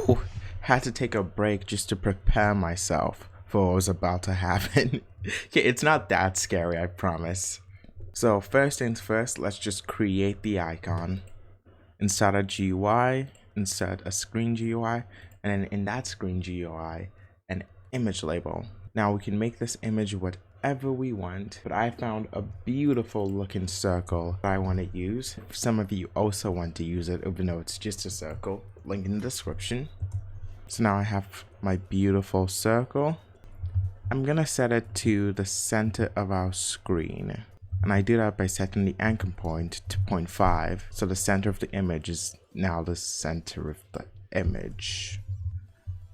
Whew, had to take a break just to prepare myself for what was about to happen. Okay, it's not that scary, I promise. So first things first, let's just create the icon. Insert a GUI, insert a screen GUI, and then in that screen GUI, an image label. Now we can make this image whatever we want, but I found a beautiful looking circle that I want to use. If some of you also want to use it, even though it's just a circle, link in the description. So now I have my beautiful circle. I'm gonna set it to the center of our screen. And I do that by setting the anchor point to 0.5. So the center of the image is now the center of the image.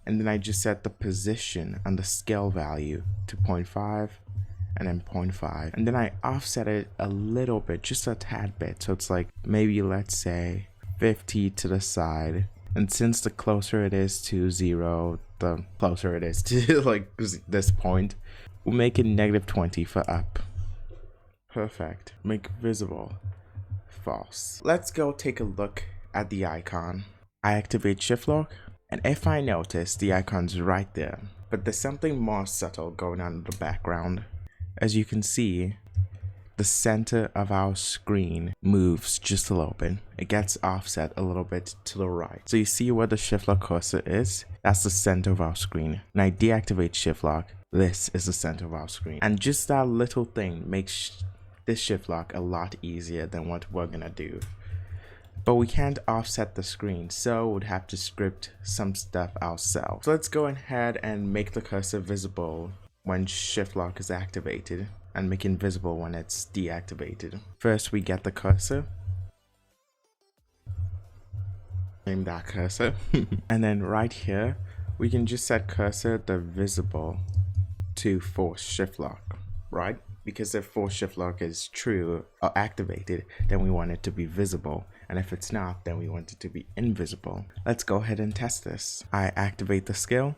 And then I just set the position and the scale value to 0.5 and then 0.5. And then I offset it a little bit, just a tad bit. So it's like maybe let's say 50 to the side. And since the closer it is to 0, the closer it is to like this point, we'll make it -20 for up. Perfect. Make visible. False. Let's go take a look at the icon. I activate shift lock, and if I notice, the icon's right there. But there's something more subtle going on in the background. As you can see, the center of our screen moves just a little bit. It gets offset a little bit to the right. So you see where the shift lock cursor is? That's the center of our screen. And I deactivate shift lock. This is the center of our screen. And just that little thing makes this shift lock a lot easier than what we're gonna do. But we can't offset the screen, so we'd have to script some stuff ourselves. So let's go ahead and make the cursor visible when shift lock is activated, and make it invisible when it's deactivated. First, we get the cursor. Name that cursor. And then right here, we can just set cursor the visible to force shift lock, right? Because if force shift lock is true or activated, then we want it to be visible. And if it's not, then we want it to be invisible. Let's go ahead and test this. I activate the scale.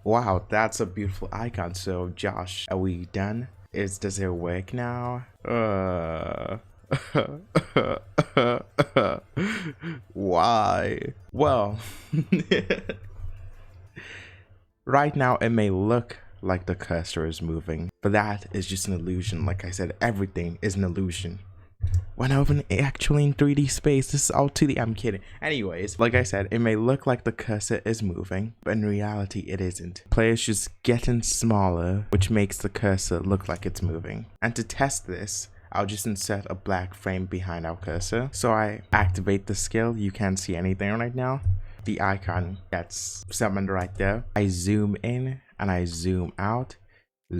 Wow, that's a beautiful icon. So Josh, are we done? Does it work now? Why? Well, right now it may look like the cursor is moving, but that is just an illusion. Like I said, everything is an illusion. When I'm actually in 3D space, this is all 2D. I'm kidding. Anyways, like I said, it may look like the cursor is moving, but in reality, it isn't. Players just getting smaller, which makes the cursor look like it's moving. And to test this, I'll just insert a black frame behind our cursor. So I activate the scale. You can't see anything right now. The icon gets summoned right there. I zoom in and I zoom out,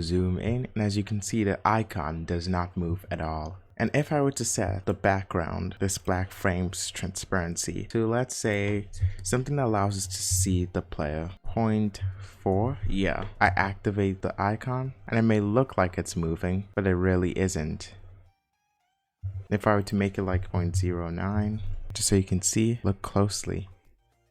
zoom in, and as you can see, the icon does not move at all. And if I were to set the background, this black frame's transparency to, let's say, something that allows us to see the player, 0.4, yeah, I activate the icon, and it may look like it's moving, but it really isn't. If I were to make it like 0.09, just so you can see, look closely,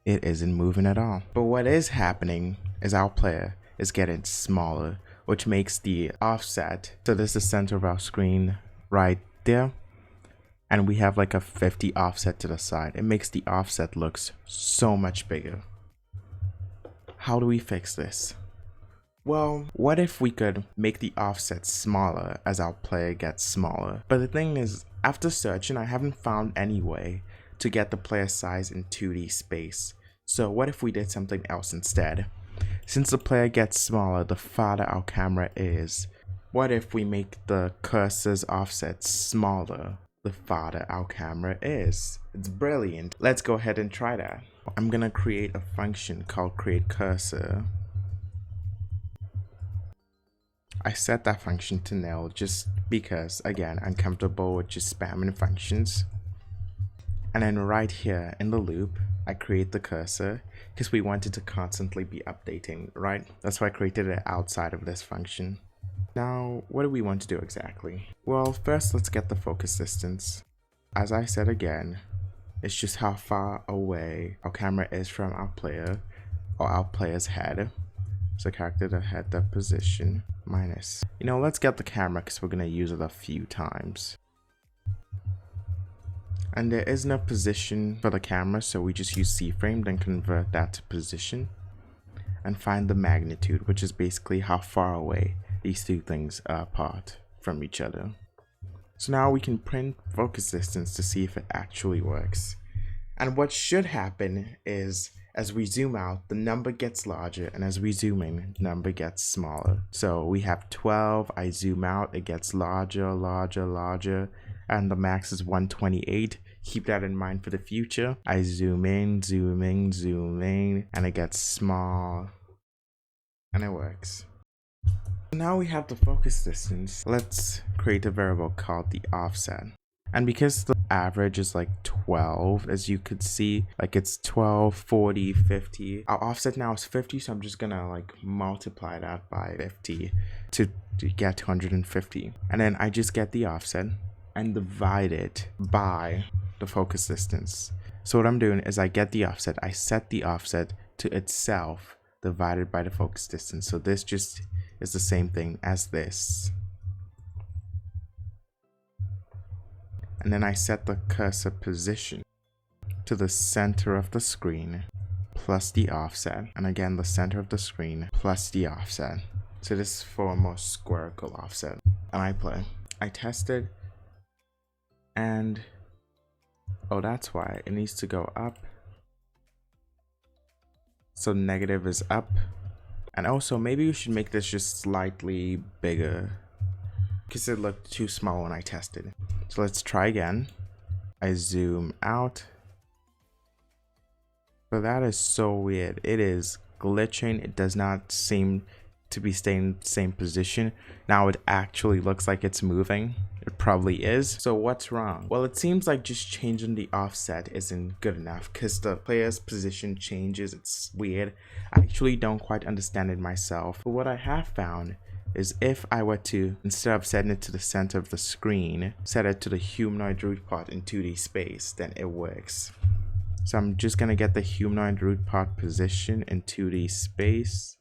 it isn't moving at all. But what is happening is our player is getting smaller, which makes the offset, so this is the center of our screen right there, and we have like a 50 offset to the side. It makes the offset looks so much bigger. How do we fix this? Well, what if we could make the offset smaller as our player gets smaller? But the thing is, after searching, I haven't found any way to get the player size in 2D space. So what if we did something else instead? Since the player gets smaller, the farther our camera is, what if we make the cursor's offset smaller the farther our camera is? It's brilliant. Let's go ahead and try that. I'm gonna create a function called createCursor. I set that function to nil just because, again, I'm comfortable with just spamming functions. And then right here in the loop, I create the cursor because we want it to constantly be updating, right? That's why I created it outside of this function. Now, what do we want to do exactly? Well, first let's get the focus distance. As I said again, it's just how far away our camera is from our player or our player's head. So character the head depth position minus. Let's get the camera because we're going to use it a few times. And there is no position for the camera, so we just use C-frame, then convert that to position and find the magnitude, which is basically how far away these two things are apart from each other. So now we can print focus distance to see if it actually works. And what should happen is as we zoom out, the number gets larger, and as we zoom in, the number gets smaller. So we have 12, I zoom out, it gets larger, larger, larger, and the max is 128. Keep that in mind for the future. I zoom in, zoom in, zoom in, and it gets small, and it works. Now we have the focus distance. Let's create a variable called the offset. And because the average is like 12, as you could see, like it's 12, 40, 50. Our offset now is 50, so I'm just gonna like multiply that by 50 to get 250. And then I just get the offset and divide it by the focus distance. So what I'm doing is I get the offset, I set the offset to itself divided by the focus distance. So this just is the same thing as this. And then I set the cursor position to the center of the screen plus the offset, and again the center of the screen plus the offset. So this is for a more squarical offset. And I play. I tested, and oh, that's why it needs to go up. So negative is up. And also maybe we should make this just slightly bigger because it looked too small when I tested. So let's try again. I zoom out. But that is so weird. It is glitching. It does not seem to be staying in the same position. Now it actually looks like it's moving. It probably is. So what's wrong? Well, it seems like just changing the offset isn't good enough because the player's position changes. It's weird. I actually don't quite understand it myself. But what I have found is if I were to, instead of setting it to the center of the screen, set it to the humanoid root part in 2D space, then it works. So I'm just gonna get the humanoid root part position in 2D space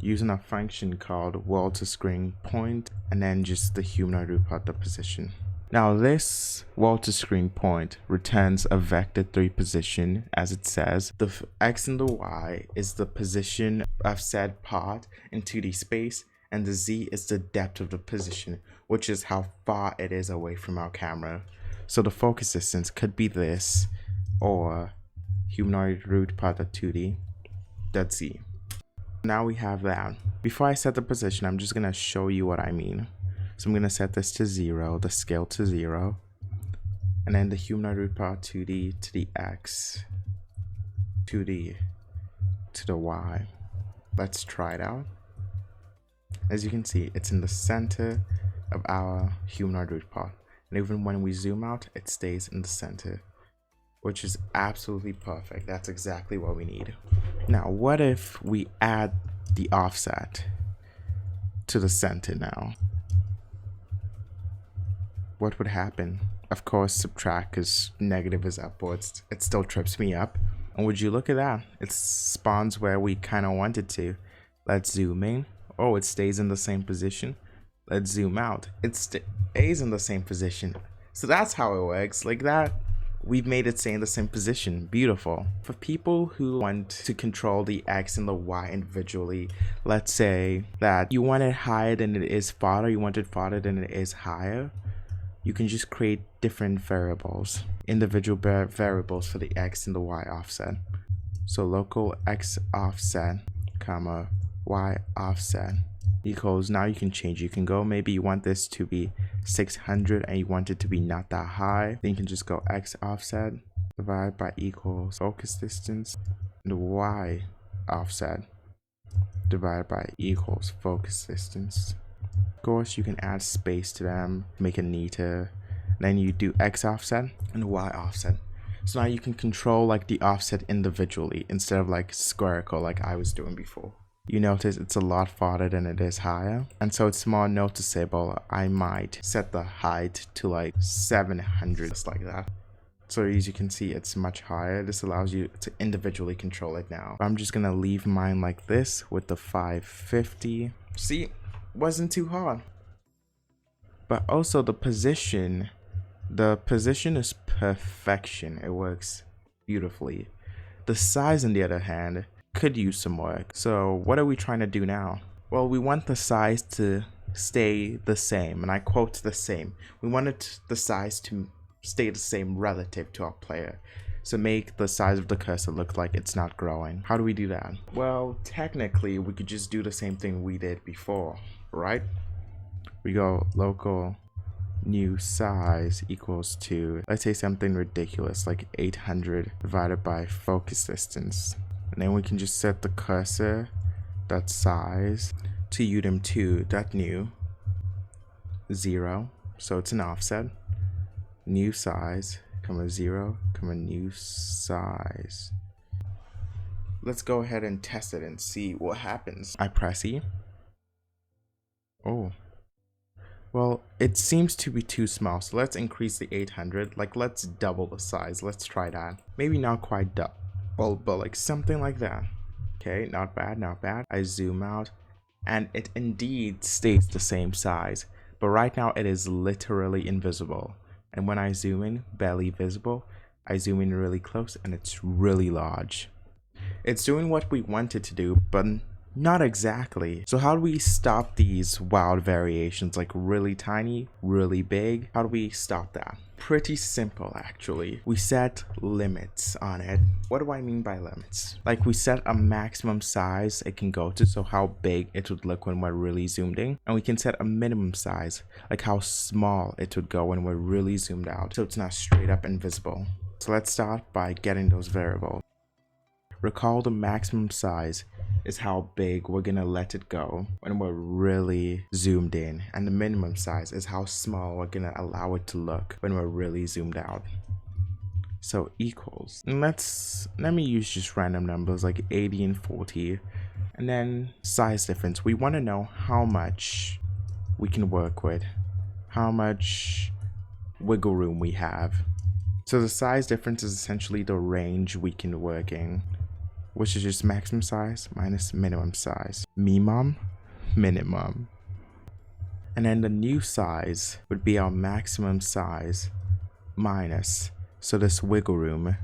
using a function called world to screen point, and then just the humanoid root part the position. Now this world to screen point returns a vector 3 position, as it says. The x and the y is the position of said part in 2D space, and the z is the depth of the position, which is how far it is away from our camera. So the focus distance could be this, or humanoid root part of 2D, dot z. Now we have that. Before I set the position, I'm just gonna show you what I mean. So I'm going to set this to 0, the scale to 0, and then the humanoid root part 2D to the x, 2D to the y. Let's try it out. As you can see, it's in the center of our humanoid root part. And even when we zoom out, it stays in the center, which is absolutely perfect. That's exactly what we need. Now, what if we add the offset to the center now? What would happen? Of course, subtract because negative is upwards. It still trips me up. And would you look at that? It spawns where we kind of want it to. Let's zoom in. Oh, it stays in the same position. Let's zoom out. It stays in the same position. So that's how it works. Like that, we've made it stay in the same position. Beautiful. For people who want to control the x and the y individually, let's say that you want it higher than it is farther, you want it farther than it is higher, you can just create different variables, individual variables for the x and the y offset. So local x offset, comma, y offset equals, now you can change. You can go, maybe you want this to be 600 and you want it to be not that high. Then you can just go x offset divided by equals focus distance, and y offset divided by equals focus distance. Of course, you can add space to them, make it neater. Then you do x offset and y offset. So now you can control like the offset individually instead of like squarical like I was doing before. You notice it's a lot farther than it is higher, and so it's more noticeable. I might set the height to like 700, just like that. So as you can see, it's much higher. This allows you to individually control it now. I'm just gonna leave mine like this with the 550. See, wasn't too hard. But also the position The position is perfection. It works beautifully. The size, on the other hand, could use some work. So what are we trying to do now? Well, we want the size to stay the same, and I quote the same. We wanted the size to stay the same relative to our player. So make the size of the cursor look like it's not growing. How do we do that? Well, technically, we could just do the same thing we did before, right? We go local new size equals to, let's say something ridiculous like 800 divided by focus distance. And then we can just set the cursor dot size to udem2 dot new 0. So it's an offset. New size, comma 0, comma new size. Let's go ahead and test it and see what happens. I press E. Oh. Well, it seems to be too small, so let's increase the 800. Like, let's double the size. Let's try that. Maybe not quite double, but like something like that. Okay, not bad, not bad. I zoom out, and it indeed stays the same size. But right now, it is literally invisible. And when I zoom in, barely visible. I zoom in really close, and it's really large. It's doing what we want it to do, but not exactly. So how do we stop these wild variations, like really tiny, really big? How do we stop that? Pretty simple, actually. We set limits on it. What do I mean by limits? Like, we set a maximum size it can go to, so how big it would look when we're really zoomed in. And we can set a minimum size, like how small it would go when we're really zoomed out, so it's not straight up invisible. So let's start by getting those variables. Recall the maximum size is how big we're gonna let it go when we're really zoomed in, and the minimum size is how small we're gonna allow it to look when we're really zoomed out. So equals, and let me use just random numbers like 80 and 40, and then size difference. We want to know how much we can work with, how much wiggle room we have. So the size difference is essentially the range we can work in, which is just maximum size minus minimum size. Minimum. And then the new size would be our maximum size minus, so this wiggle room.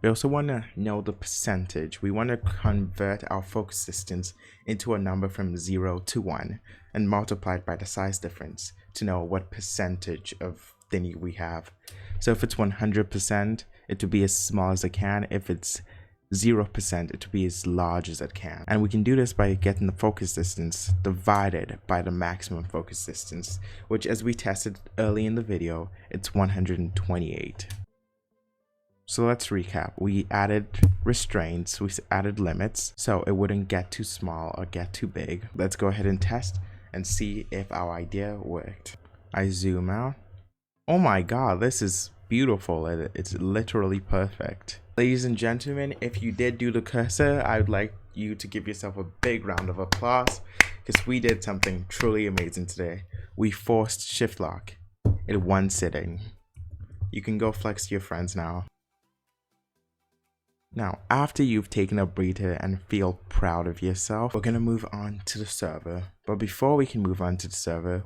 We also want to know the percentage. We want to convert our focus distance into a number from 0 to 1 and multiply it by the size difference to know what percentage of thingy we have. So if it's 100%, it would be as small as it can. If it's 0%, it will be as large as it can. And we can do this by getting the focus distance divided by the maximum focus distance, which, as we tested early in the video, it's 128. So let's recap. We added restraints, we added limits, so it wouldn't get too small or get too big. Let's go ahead and test and see if our idea worked. I zoom out. Oh my god, this is beautiful. It's literally perfect. Ladies and gentlemen, if you did do the cursor, I would like you to give yourself a big round of applause, because we did something truly amazing today. We forced shift lock in one sitting. You can go flex to your friends now. Now, after you've taken a breather and feel proud of yourself, we're going to move on to the server. But before we can move on to the server,